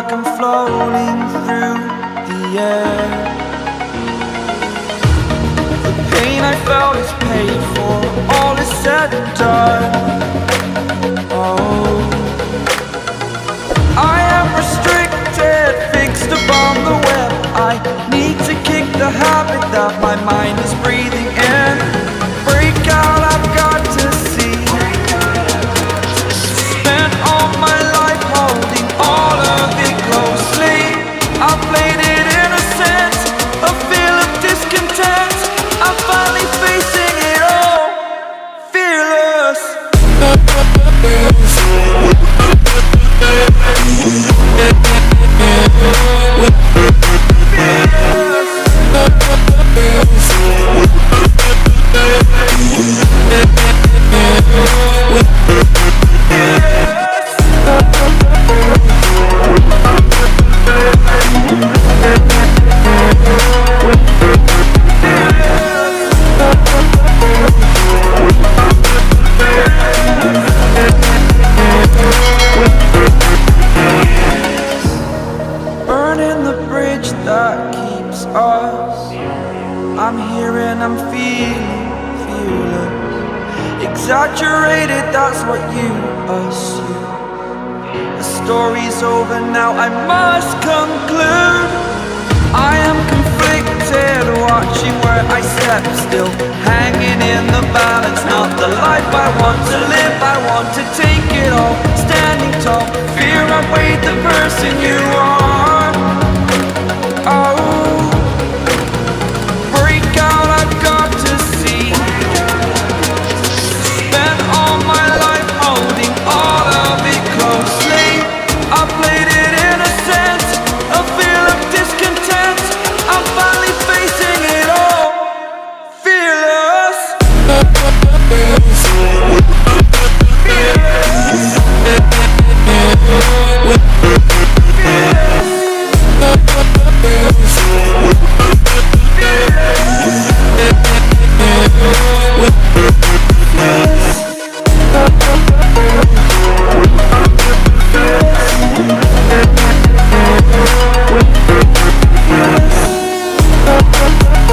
like I'm floating through the air. The pain I felt is paid for, all is said and done. Oh, I am restricted, fixed upon the web. I need to kick the habit that my mind is breathing in. Break out, I've got to see. Spent all my life holding all of it closely. I played it innocent, a feel of discontent. I'm finally facing it all, fearless. Burning the bridge that keeps us. I'm here and I'm feeling fearless. Exaggerated, that's what you assume. The story's over now, I must conclude. I am conflicted, watching where I step still, hanging in the balance. Not the life I want to live, I want to take it all. Standing tall, fear I weighed the person you are.